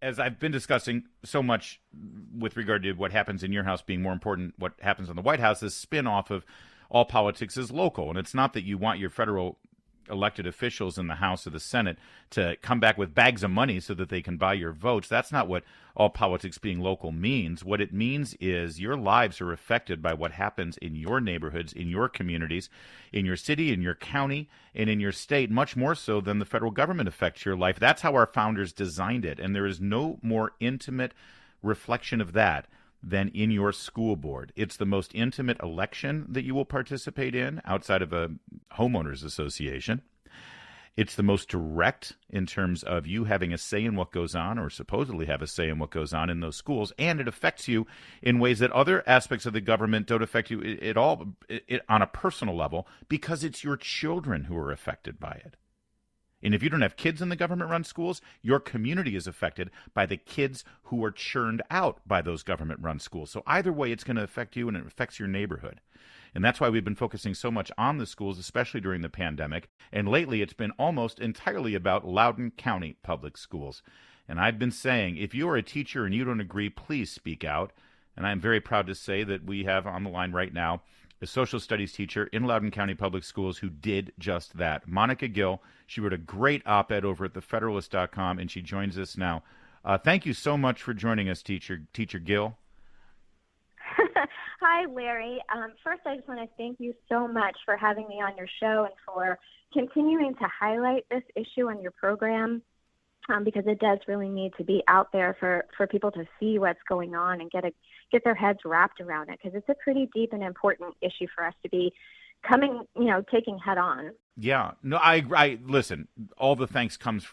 as I've been discussing so much with regard to what happens in your house being more important what happens in the White House, this spin-off of all politics is local. And it's not that you want your federal elected officials in the House or the Senate to come back with bags of money so that they can buy your votes. That's not what all politics being local means. What it means is your lives are affected by what happens in your neighborhoods, in your communities, in your city, in your county, and in your state, much more so than the federal government affects your life. That's how our founders designed it. And there is no more intimate reflection of that than in your school board. It's the most intimate election that you will participate in outside of a homeowners association. It's the most direct in terms of you having a say in what goes on, or supposedly have a say in what goes on in those schools, and it affects you in ways that other aspects of the government don't affect you at all on a personal level, because it's your children who are affected by it. And if you don't have kids in the government-run schools, your community is affected by the kids who are churned out by those government-run schools. So either way, it's going to affect you, and it affects your neighborhood. And that's why we've been focusing so much on the schools, especially during the pandemic. And lately, it's been almost entirely about Loudon County Public Schools. And I've been saying, if you are a teacher and you don't agree, please speak out. And I'm very proud to say that we have on the line right now a social studies teacher in Loudon County Public Schools who did just that. Monica Gill. She wrote a great op-ed over at thefederalist.com, and she joins us now. Thank you so much for joining us, Teacher Gill. Hi, Larry. First, I just want to thank you so much for having me on your show and for continuing to highlight this issue on your program, because it does really need to be out there for people to see what's going on and get their heads wrapped around it, because it's a pretty deep and important issue for us to be taking head on. Yeah, no, I listen, all the thanks comes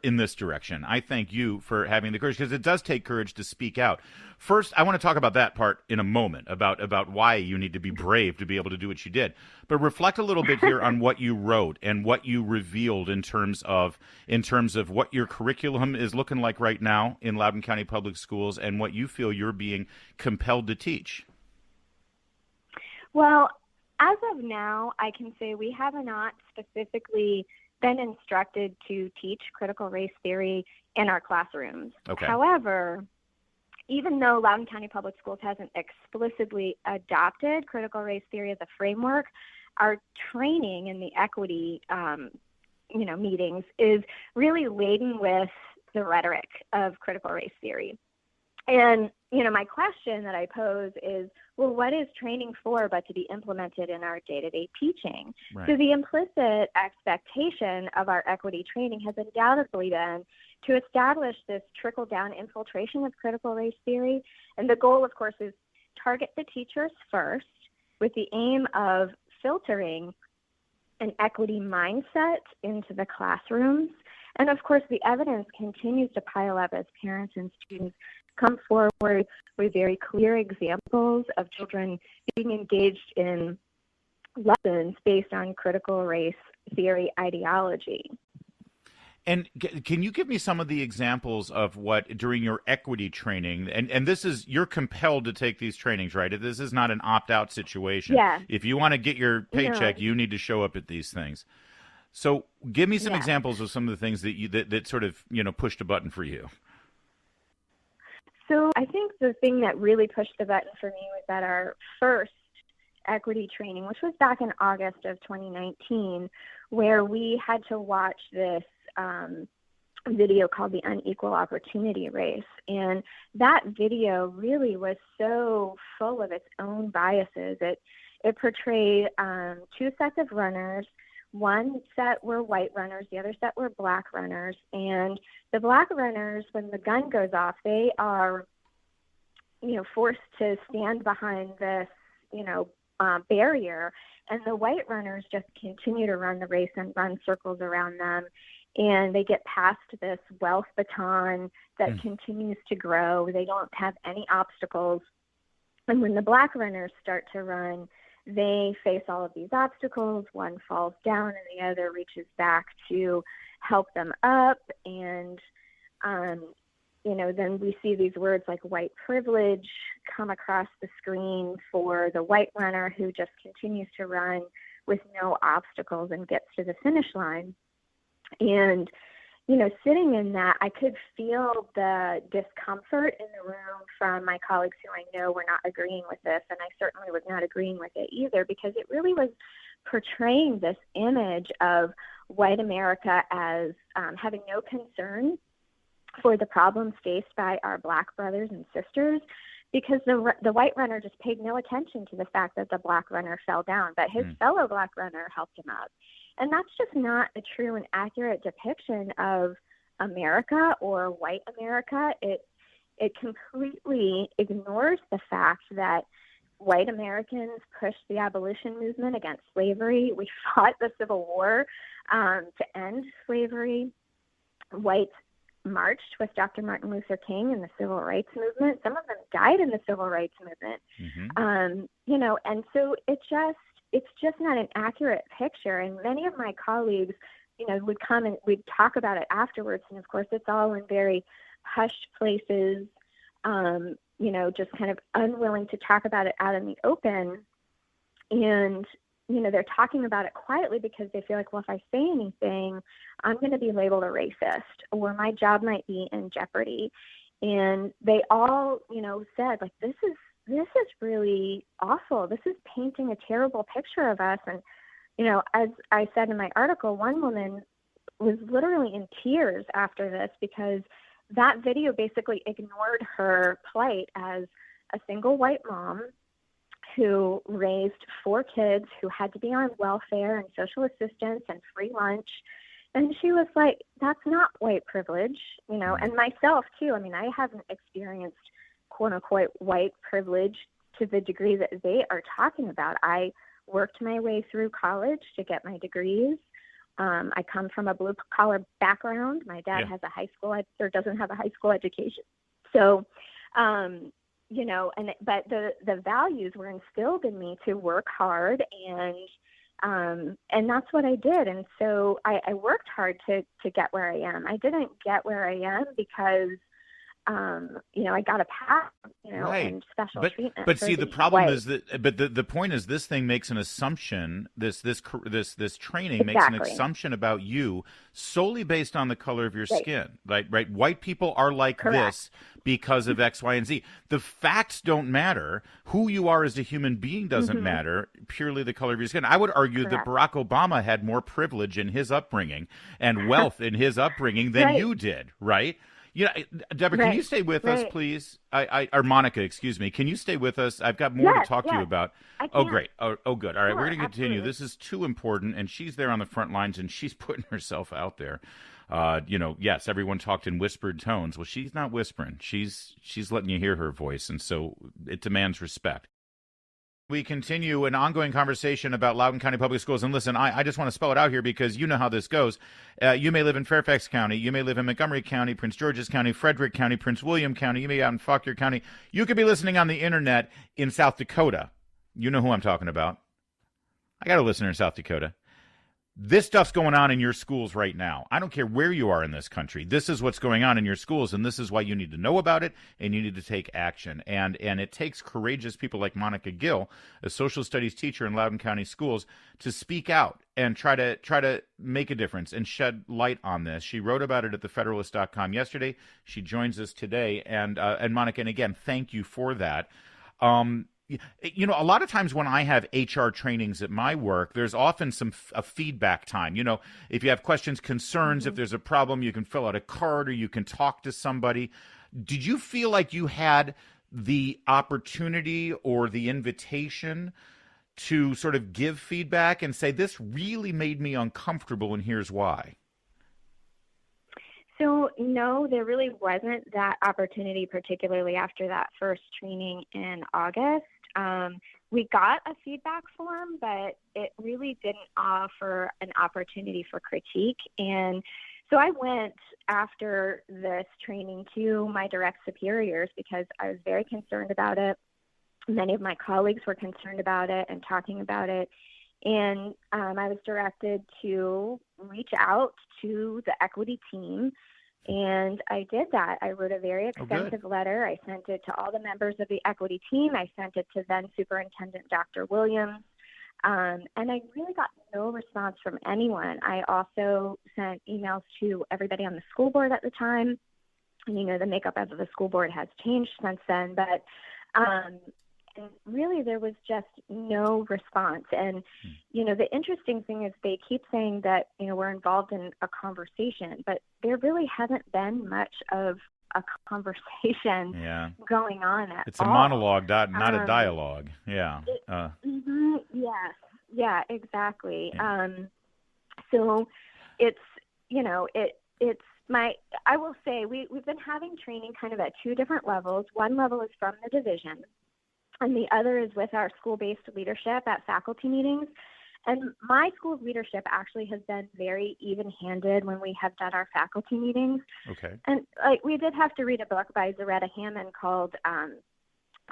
in this direction. I thank you for having the courage, because it does take courage to speak out. First, I want to talk about that part in a moment, about why you need to be brave to be able to do what you did. But reflect a little bit here on what you wrote and what you revealed in terms of what your curriculum is looking like right now in Loudon County Public Schools, and what you feel you're being compelled to teach. Well, as of now, I can say we have not specifically been instructed to teach critical race theory in our classrooms. Okay. However, even though Loudon County Public Schools hasn't explicitly adopted critical race theory as a framework, our training in the equity meetings is really laden with the rhetoric of critical race theory. And, my question that I pose is, well, what is training for but to be implemented in our day-to-day teaching? Right. So the implicit expectation of our equity training has undoubtedly been to establish this trickle-down infiltration of critical race theory. And the goal, of course, is target the teachers first with the aim of filtering an equity mindset into the classrooms. And, of course, the evidence continues to pile up as parents and students come forward with very clear examples of children being engaged in lessons based on critical race theory ideology. And can you give me some of the examples of what, during your equity training, and this is, you're compelled to take these trainings, right? This is not an opt-out situation. Yeah. If you want to get your paycheck, No. you need to show up at these things. So give me some Yeah. examples of some of the things that sort of, pushed a button for you. So I think the thing that really pushed the button for me was at our first equity training, which was back in August of 2019, where we had to watch this video called The Unequal Opportunity Race. And that video really was so full of its own biases. It portrayed two sets of runners. One set were white runners, the other set were black runners. And the black runners, when the gun goes off, they are, forced to stand behind this, barrier. And the white runners just continue to run the race and run circles around them. And they get past this wealth baton that continues to grow. They don't have any obstacles. And when the black runners start to run, they face all of these obstacles. One falls down and the other reaches back to help them up. And, then we see these words like white privilege come across the screen for the white runner who just continues to run with no obstacles and gets to the finish line. And, sitting in that, I could feel the discomfort in the room from my colleagues who I know were not agreeing with this, and I certainly was not agreeing with it either, because it really was portraying this image of white America as having no concern for the problems faced by our Black brothers and sisters, because the white runner just paid no attention to the fact that the Black runner fell down, but his fellow Black runner helped him up. And that's just not a true and accurate depiction of America or white America. It completely ignores the fact that white Americans pushed the abolition movement against slavery. We fought the Civil War to end slavery. Whites marched with Dr. Martin Luther King in the Civil Rights Movement. Some of them died in the Civil Rights Movement. And so it's just not an accurate picture. And many of my colleagues, would come and we'd talk about it afterwards. And of course, it's all in very hushed places, just kind of unwilling to talk about it out in the open. And, they're talking about it quietly because they feel like, well, if I say anything, I'm going to be labeled a racist, or my job might be in jeopardy. And they all, said, like, this is really awful. This is painting a terrible picture of us. And, as I said in my article, one woman was literally in tears after this, because that video basically ignored her plight as a single white mom who raised 4 kids who had to be on welfare and social assistance and free lunch. And she was like, that's not white privilege, and myself too. I mean, I haven't experienced quote unquote white privilege to the degree that they are talking about. I worked my way through college to get my degrees. I come from a blue collar background. My dad has a high school or doesn't have a high school education. So, but the values were instilled in me to work hard, and that's what I did. And so I worked hard to get where I am. I didn't get where I am because, I got a pass, and special treatment. But see, the problem is that, but the point is, this thing makes an assumption. This training makes an assumption about you solely based on the color of your skin. Right? White people are like this because of X, Y, and Z. The facts don't matter. Who you are as a human being doesn't matter. Purely the color of your skin. I would argue that Barack Obama had more privilege in his upbringing and wealth in his upbringing than you did. Right? Deborah, can you stay with us, please? Or Monica, excuse me. Can you stay with us? I've got more to talk to you about. Oh, great. Oh, good. All right, we're going to continue. Absolutely. This is too important, and she's there on the front lines, and she's putting herself out there. Yes, everyone talked in whispered tones. Well, she's not whispering. She's letting you hear her voice, and so it demands respect. We continue an ongoing conversation about Loudon County Public Schools. And listen, I just want to spell it out here because you know how this goes. You may live in Fairfax County. You may live in Montgomery County, Prince George's County, Frederick County, Prince William County. You may be out in Fauquier County. You could be listening on the internet in South Dakota. You know who I'm talking about. I got a listener in South Dakota. This stuff's going on in your schools right now. I don't care where you are in this country. This is what's going on in your schools, and this is why you need to know about it, and you need to take action. And it takes courageous people like Monica Gill, a social studies teacher in Loudon County schools, to speak out and try to make a difference and shed light on this. She wrote about it at thefederalist.com yesterday. She joins us today. And Monica, and again, thank you for that. A lot of times when I have HR trainings at my work, there's often a feedback time. If you have questions, concerns, if there's a problem, you can fill out a card or you can talk to somebody. Did you feel like you had the opportunity or the invitation to sort of give feedback and say, this really made me uncomfortable and here's why? So, no, there really wasn't that opportunity, particularly after that first training in August. We got a feedback form, but it really didn't offer an opportunity for critique. And so I went after this training to my direct superiors because I was very concerned about it. Many of my colleagues were concerned about it and talking about it. And I was directed to reach out to the equity team. And I did that. I wrote a very extensive letter. I sent it to all the members of the equity team. I sent it to then Superintendent Dr. Williams. And I really got no response from anyone. I also sent emails to everybody on the school board at the time. And, the makeup of the school board has changed since then. But and really, there was just no response. And, the interesting thing is they keep saying that, we're involved in a conversation, but there really hasn't been much of a conversation going on at all. It's a monologue, not a dialogue. Yeah. Yes. Yeah, exactly. Yeah. So it's, I will say we've been having training kind of at two different levels. One level is from the division, and the other is with our school-based leadership at faculty meetings. And my school's leadership actually has been very even-handed when we have done our faculty meetings. Okay. And we did have to read a book by Zaretta Hammond called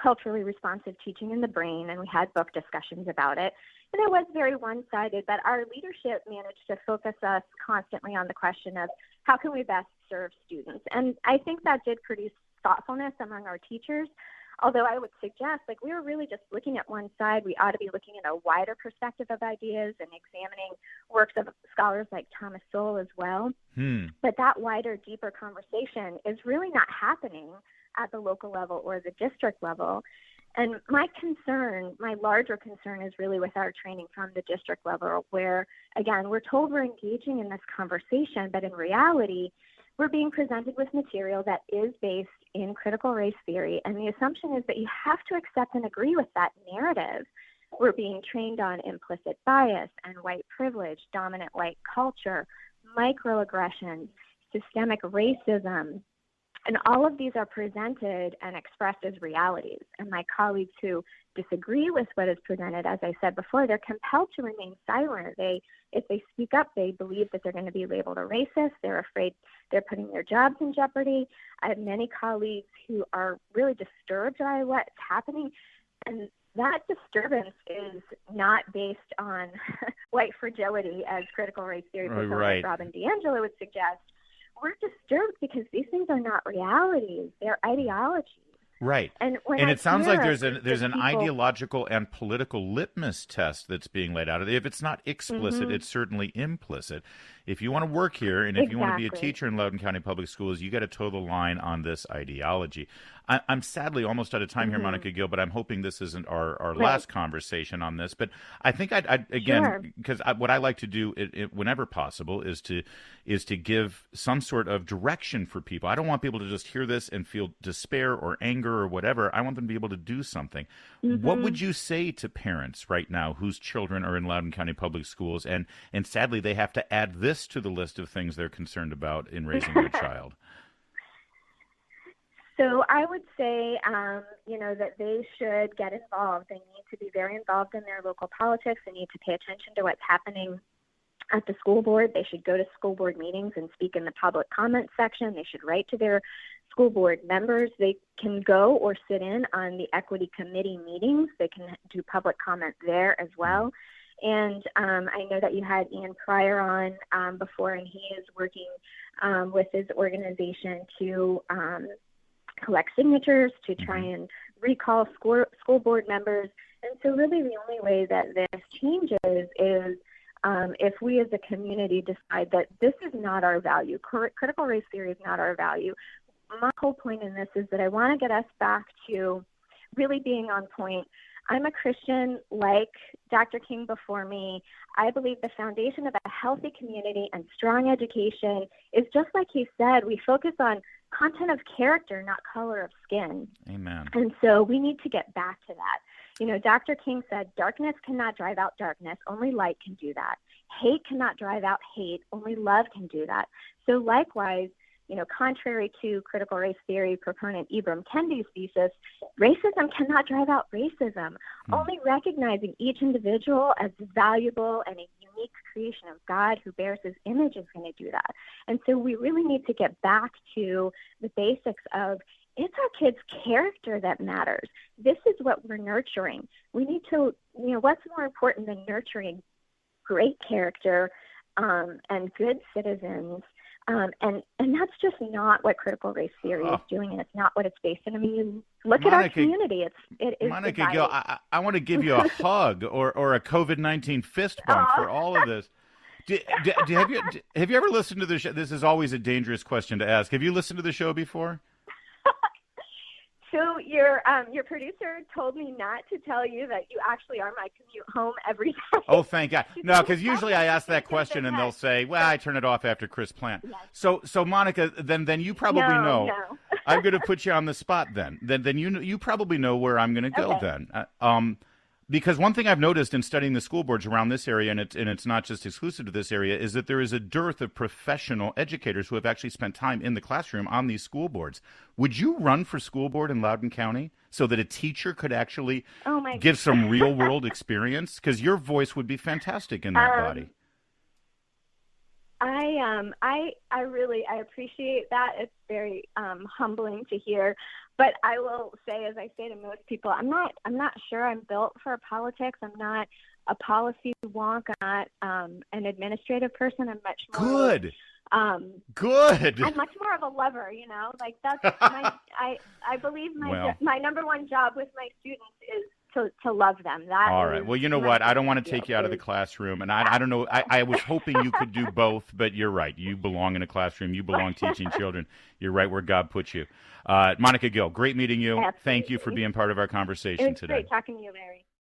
Culturally Responsive Teaching in the Brain, and we had book discussions about it. And it was very one-sided, but our leadership managed to focus us constantly on the question of how can we best serve students. And I think that did produce thoughtfulness among our teachers. Although I would suggest, we were really just looking at one side. We ought to be looking at a wider perspective of ideas and examining works of scholars like Thomas Sowell as well. But that wider, deeper conversation is really not happening at the local level or the district level. And my larger concern is really with our training from the district level, where, again, we're told we're engaging in this conversation, but in reality, we're being presented with material that is based in critical race theory, and the assumption is that you have to accept and agree with that narrative. We're being trained on implicit bias and white privilege, dominant white culture, microaggressions, systemic racism, and all of these are presented and expressed as realities. And my colleagues who disagree with what is presented, as I said before, they're compelled to remain silent. If they speak up, they believe that they're going to be labeled a racist. They're afraid they're putting their jobs in jeopardy. I have many colleagues who are really disturbed by what's happening. And that disturbance is not based on white fragility, as critical race theory proponent like Robin DiAngelo would suggest. We're disturbed because these things are not realities; they're ideologies. Right. And it sounds like there's an ideological and political litmus test that's being laid out. If it's not explicit, it's certainly implicit. If you want to work here and if you want to be a teacher in Loudon County Public Schools, you got to toe the line on this ideology. I'm sadly almost out of time here, Monica Gill, but I'm hoping this isn't our last conversation on this. But I think I'd again, because what I like to do whenever possible is to give some sort of direction for people. I don't want people to just hear this and feel despair or anger or whatever. I want them to be able to do something. What would you say to parents right now whose children are in Loudon County Public Schools and sadly they have to add this to the list of things they're concerned about in raising their child? So I would say, that they should get involved. They need to be very involved in their local politics. They need to pay attention to what's happening at the school board. They should go to school board meetings and speak in the public comment section. They should write to their school board members. They can go or sit in on the equity committee meetings. They can do public comment there as well. And I know that you had Ian Pryor on before, and he is working with his organization to collect signatures to try and recall school board members. And so really the only way that this changes is if we as a community decide that this is not our value, critical race theory is not our value. My whole point in this is that I want to get us back to really being on point. I'm a Christian like Dr. King before me. I believe the foundation of a healthy community and strong education is just like he said, we focus on content of character, not color of skin. Amen. And so we need to get back to that. Dr. King said, darkness cannot drive out darkness. Only light can do that. Hate cannot drive out hate. Only love can do that. So likewise, contrary to critical race theory proponent Ibram Kendi's thesis, racism cannot drive out racism. Only recognizing each individual as valuable and a unique creation of God who bears his image is going to do that. And so we really need to get back to the basics of it's our kids' character that matters. This is what we're nurturing. We need to, what's more important than nurturing great character and good citizens And that's just not what critical race theory is doing, and it's not what it's based on. I mean, you look at Monica, our community; it is Monica divided. Gill, I want to give you a hug or a COVID-19 fist bump for all of this. Have you ever listened to the show? This is always a dangerous question to ask. Have you listened to the show before? So your producer told me not to tell you that you actually are my commute home every day. Oh, thank God. No, because usually I ask that question and they'll say, well, I turn it off after Chris Plant. Yes. So Monica, then you probably know. No. I'm going to put you on the spot then. Then you probably know where I'm going to go then. Because one thing I've noticed in studying the school boards around this area, and it's not just exclusive to this area, is that there is a dearth of professional educators who have actually spent time in the classroom on these school boards. Would you run for school board in Loudon County so that a teacher could actually give some real world experience? Because your voice would be fantastic in that body. I really appreciate that. It's very humbling to hear. But I will say, as I say to most people, I'm not sure I'm built for politics. I'm not a policy wonk. I'm not an administrative person. I'm much more good. Good. I'm much more of a lover. Like that's my. I believe my number one job with my students is to love them. All right. Well, you know what? I don't want to take you out of the classroom, and I don't know. I was hoping you could do both, but you're right. You belong in a classroom. You belong teaching children. You're right where God put you. Monica Gill, great meeting you. Absolutely. Thank you for being part of our conversation today. It was great talking to you, Larry.